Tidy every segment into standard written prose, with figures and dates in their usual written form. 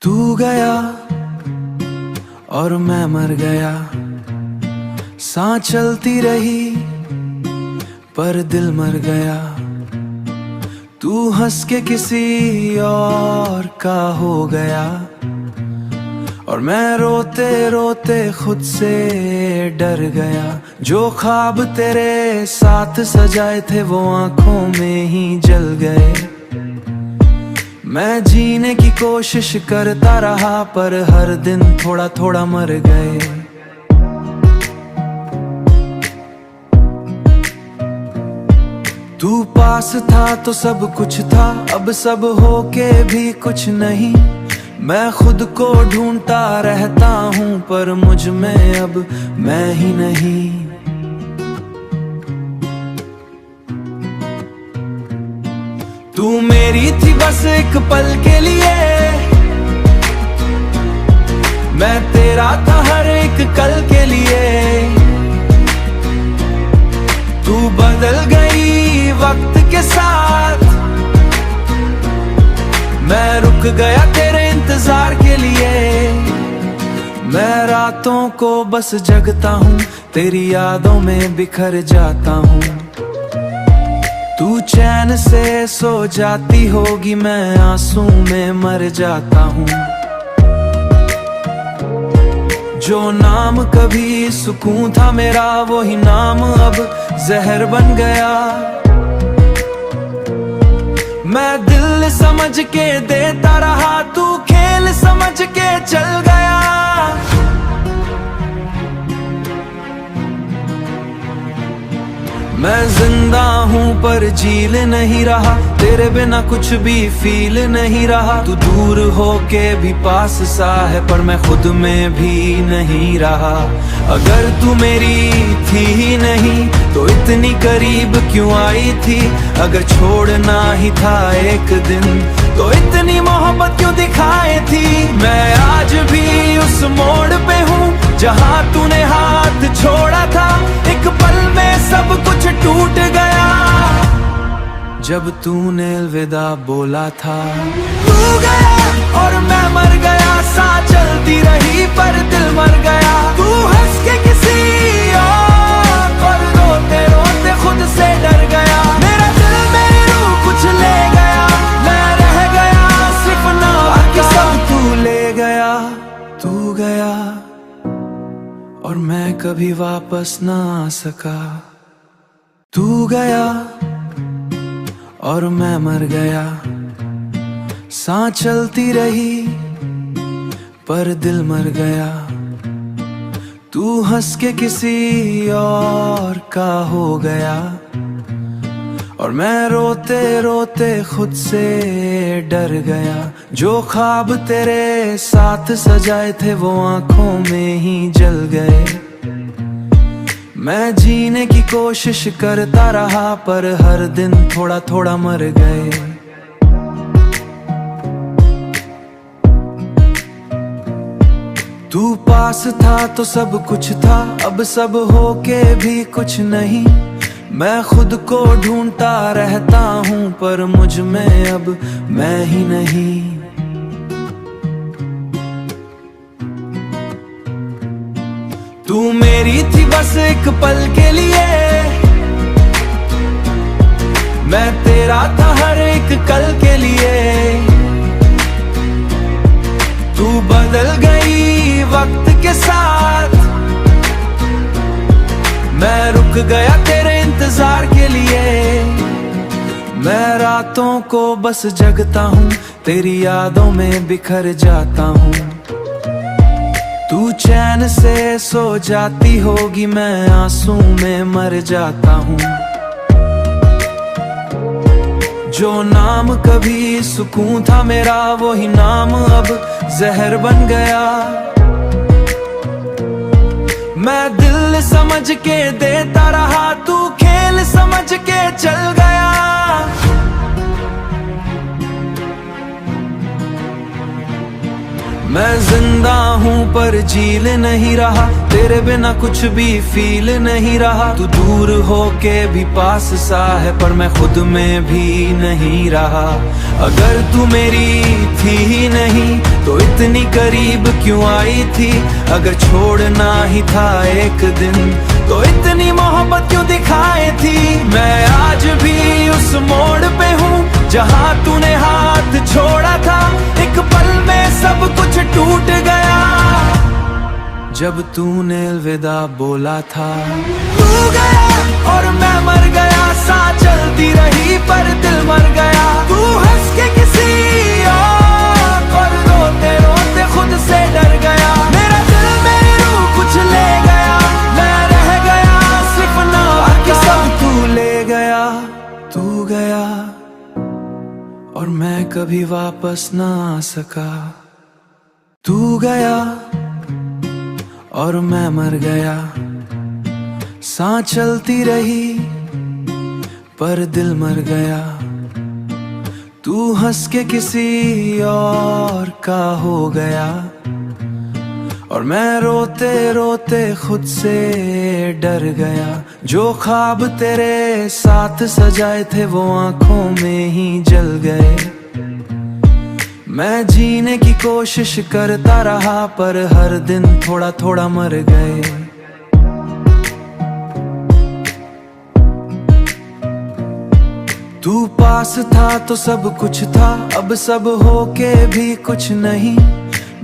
तू गया और मैं मर गया, सांस चलती रही पर दिल मर गया। तू हंस के किसी और का हो गया और मैं रोते रोते खुद से डर गया। जो ख्वाब तेरे साथ सजाए थे वो आंखों में ही जल गए। मैं जीने की कोशिश करता रहा पर हर दिन थोड़ा थोड़ा मर गए। तू पास था तो सब कुछ था, अब सब होके भी कुछ नहीं। मैं खुद को ढूंढता रहता हूँ पर मुझ में अब मैं ही नहीं। तू मेरी थी बस एक पल के लिए, मैं तेरा था हर एक कल के लिए। तू बदल गई वक्त के साथ, मैं रुक गया तेरे इंतजार के लिए। मैं रातों को बस जगता हूँ, तेरी यादों में बिखर जाता हूँ। तू चैन से सो जाती होगी, मैं आंसू में मर जाता हूँ। जो नाम कभी सुकून था मेरा, वही नाम अब जहर बन गया। मैं दिल समझ के देता रहा, तू खेल समझ के चल गया। मैं जिंदा हूँ पर जील नहीं रहा, तेरे बिना कुछ भी फील नहीं रहा। तू दूर होके भी पास सा है पर मैं खुद में भी नहीं रहा। अगर तू मेरी थी ही नहीं तो इतनी करीब क्यों आई थी। अगर छोड़ना ही था एक दिन तो इतनी मोहब्बत क्यों दिखाई थी। मैं आज भी उस मोड़ पे हूँ जहाँ तूने हाथ छोड़ा था। एक पल में सब कुछ टूट गया जब तूने अलविदा बोला था। तू गया और मैं मर गया, सांस चलती रही पर दिल मर गया। तू हंस के किसी और पर रोते रोते खुद से डर गया। मेरा दिल मेरी रूह कुछ ले गया, मैं रह गया सिर्फ नाम, बाकी सब तू ले गया। तू गया और मैं कभी वापस ना आ सका। तू गया और मैं मर गया, सांस चलती रही पर दिल मर गया। तू हंस के किसी और का हो गया और मैं रोते रोते खुद से डर गया। जो ख्वाब तेरे साथ सजाए थे वो आंखों में ही जल गए। मैं जीने की कोशिश करता रहा पर हर दिन थोड़ा थोड़ा मर गए। तू पास था तो सब कुछ था, अब सब होके भी कुछ नहीं। मैं खुद को ढूंढता रहता हूँ पर मुझ में अब मैं ही नहीं। तू मेरी थी बस एक पल के लिए, मैं तेरा था हर एक कल के लिए। तू बदल गई वक्त के साथ, मैं रुक गया तेरे इंतजार के लिए। मैं रातों को बस जगता हूँ, तेरी यादों में बिखर जाता हूँ। तू चैन से सो जाती होगी, मैं आंसू में मर जाता हूँ। जो नाम कभी सुकून था मेरा, वही नाम अब जहर बन गया। मैं दिल समझ के देता रहा, तू खेल समझ के चल गया। मैं जिंदा हूँ पर जील नहीं रहा, तेरे बिना कुछ भी फील नहीं रहा। तू दूर होके भी पास सा है, पर मैं खुद में भी नहीं रहा। अगर तू मेरी थी ही नहीं तो इतनी करीब क्यों आई थी? अगर छोड़ना ही था एक दिन तो इतनी मोहब्बत क्यों दिखाई थी? मैं आज भी उस मोड़ पे हूँ जहाँ तूने हाथ छोड़ा था। एक पल में सब कुछ टूट गया जब तूने अलविदा बोला था। तू गया और मैं मर गया, सांस चलती रही पर दिल मर गया। तू हंस के किसी और रोते रोते खुद से डर गया। मेरा दिल मेरी रूह कुछ ले गया, मैं रह गया सिर्फ नाम, बाकी सब तू ले गया। तू गया और मैं कभी वापस ना आ सका। तू गया और मैं मर गया, सांस चलती रही पर दिल मर गया। तू हंस के किसी और का हो गया और मैं रोते रोते खुद से डर गया। जो ख्वाब तेरे साथ सजाए थे वो आंखों में ही जल गए। मैं जीने की कोशिश करता रहा पर हर दिन थोड़ा थोड़ा मर गए। तू पास था तो सब कुछ था, अब सब होके भी कुछ नहीं।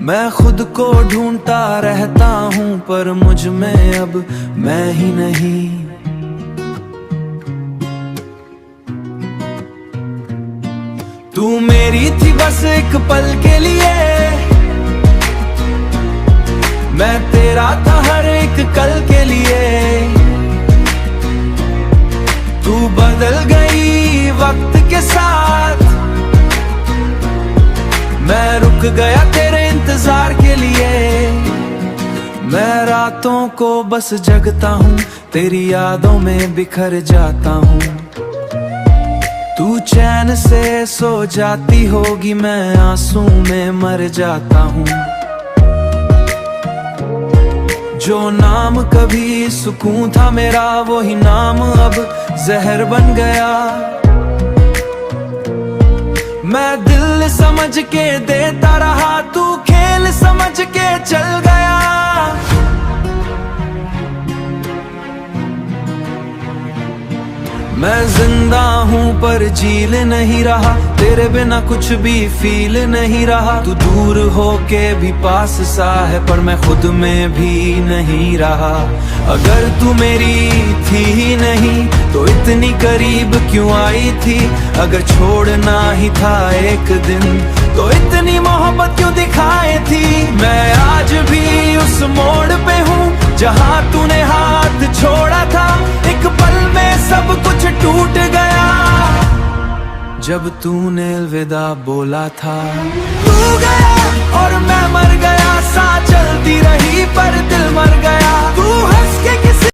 मैं खुद को ढूंढता रहता हूँ पर मुझ में अब मैं ही नहीं। तू मेरी थी बस एक पल के लिए, मैं तेरा था हर एक कल के लिए। तू बदल गई वक्त के साथ, मैं रुक गया तेरे इंतजार के लिए। मैं रातों को बस जगता हूँ, तेरी यादों में बिखर जाता हूँ। तू चैन से सो जाती होगी, मैं आंसू में मर जाता हूँ। जो नाम कभी सुकून था मेरा, वही नाम अब जहर बन गया। मैं दिल समझ के देता रहा, तू खेल समझ के चल गया। मैं जिंदा हूँ पर जील नहीं रहा, तेरे बिना कुछ भी फील नहीं रहा। तू दूर होके भी पास सा है, पर मैं खुद में भी नहीं रहा। अगर तू मेरी थी ही नहीं तो इतनी करीब क्यों आई थी? अगर छोड़ना ही था एक दिन तो इतनी मोहब्बत क्यों दिखाई थी? मैं आज भी उस मोड़ पे हूँ जहाँ तूने हाथ छोड़ा था। एक पल में सब कुछ टूट गया जब तूने अलविदा बोला था। तू गया